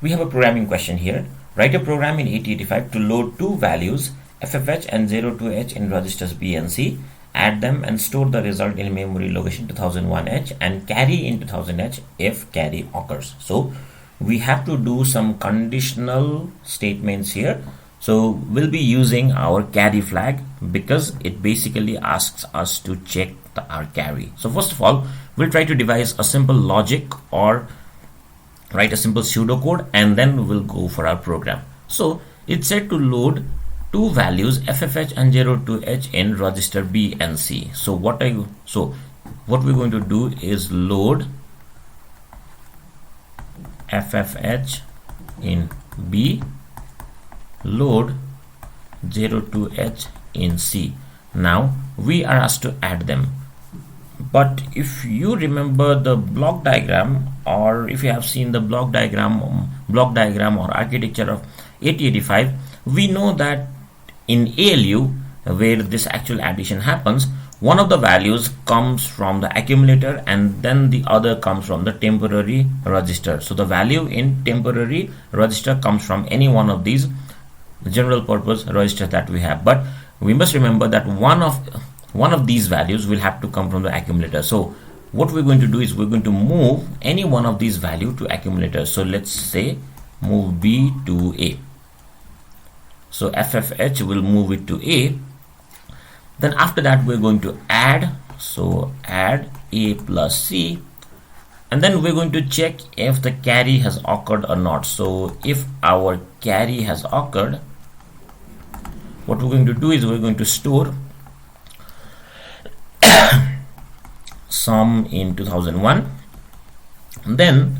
We have a programming question here. Write a program in 8085 to load two values FFH and 02H in registers B and C, add them and store the result in memory location 2001H and carry in 2000H if carry occurs. So we have to do some conditional statements here. So we'll be using our carry flag because it basically asks us to check our carry. So first of all, we'll try to devise a simple logic or write a simple pseudocode, and then we'll go for our program. So it's said to load two values FFH and 02H in register B and C. So what we're going to do is load FFH in B, load 02H in C. Now we are asked to add them. But if you remember the block diagram, or if you have seen the block diagram or architecture of 8085, we know that in ALU, where this actual addition happens, one of the values comes from the accumulator and then the other comes from the temporary register. So the value in temporary register comes from any one of these general purpose registers that we have. But we must remember that one of these values will have to come from the accumulator. So what we're going to do is we're going to move any one of these value to accumulator. So let's say move B to A. So FFH will move it to A. Then after that we're going to add. So add A plus C. And then we're going to check if the carry has occurred or not. So if our carry has occurred, what we're going to do is we're going to store sum in 2001. And then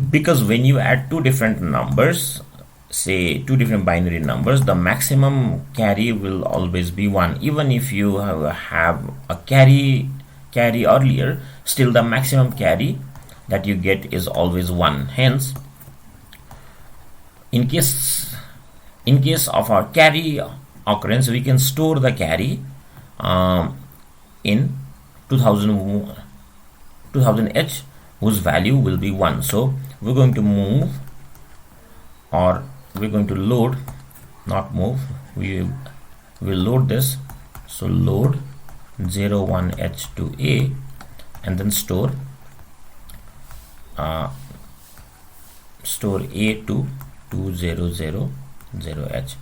because when you add two different numbers, say two different binary numbers, the maximum carry will always be 1. Even if you have a carry earlier, still the maximum carry that you get is always 1. Hence, in case of our carry occurrence, we can store the carry in 2000H, whose value will be 1. So we're going to move, or we're going to load, not move, we will load this. So load 01H to A and then store A to 2000H.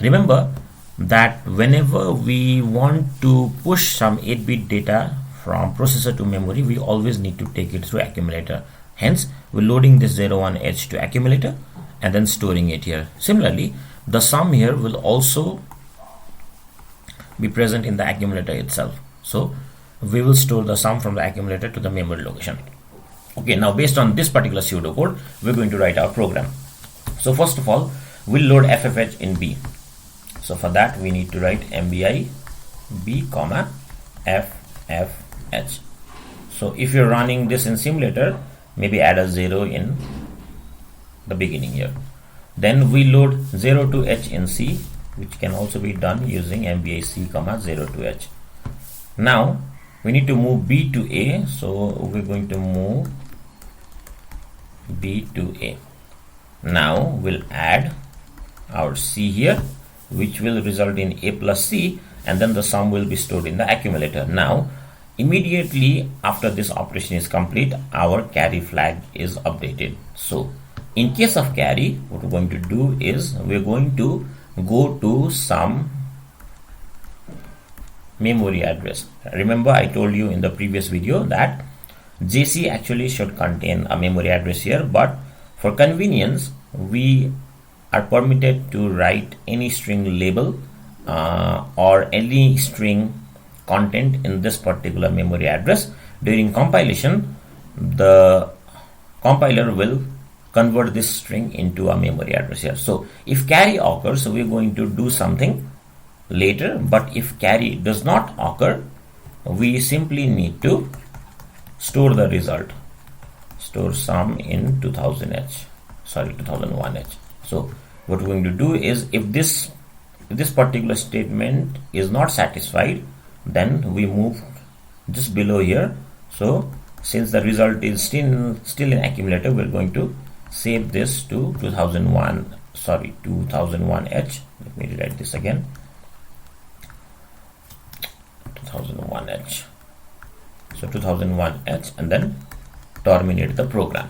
Remember that whenever we want to push some 8-bit data from processor to memory, we always need to take it through accumulator. Hence, we're loading this 01H to accumulator and then storing it here. Similarly, the sum here will also be present in the accumulator itself. So we will store the sum from the accumulator to the memory location. Okay, now based on this particular pseudocode, we're going to write our program. So first of all, we'll load FFH in B. So for that, we need to write MBI B, FFH. So if you're running this in simulator, maybe add a 0 in the beginning here. Then we load 02H in C, which can also be done using MBI C, 02H. Now we need to move B to A. So we're going to move B to A. Now we'll add our C here, which will result in A plus C, and then the sum will be stored in the accumulator. Now immediately after this operation is complete, our carry flag is updated. So in case of carry, what we're going to do is we're going to go to some memory address. Remember, I told you in the previous video that JC actually should contain a memory address here, but for convenience we are permitted to write any string label or any string content in this particular memory address. During compilation, the compiler will convert this string into a memory address here. So if carry occurs, so we're going to do something later, but if carry does not occur, we simply need to store the result, store sum in 2001H. So what we're going to do is, if this particular statement is not satisfied, then we move just below here. So since the result is still in accumulator, we're going to save this to 2001H. Let me rewrite this again. 2001H. So 2001H, and then terminate the program.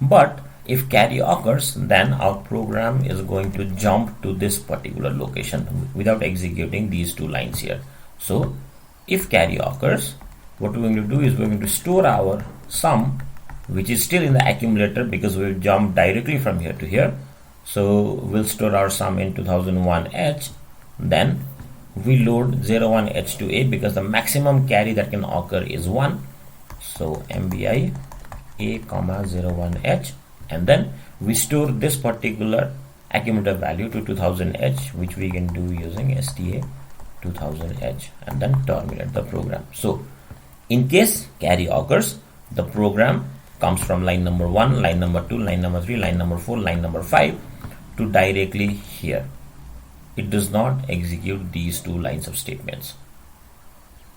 But if carry occurs, then our program is going to jump to this particular location without executing these two lines here. So if carry occurs, what we're going to do is we're going to store our sum, which is still in the accumulator because we'll jump directly from here to here. So we'll store our sum in 2001H, then we load 01H to A because the maximum carry that can occur is 1. So MBI A, 01H, and then we store this particular accumulator value to 2000H, which we can do using STA 2000H, and then terminate the program. So in case carry occurs, the program comes from line number 1, line number 2, line number 3, line number 4, line number 5 to directly here. It does not execute these two lines of statements.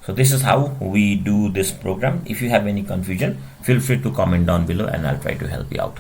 So this is how we do this program. If you have any confusion, feel free to comment down below and I'll try to help you out.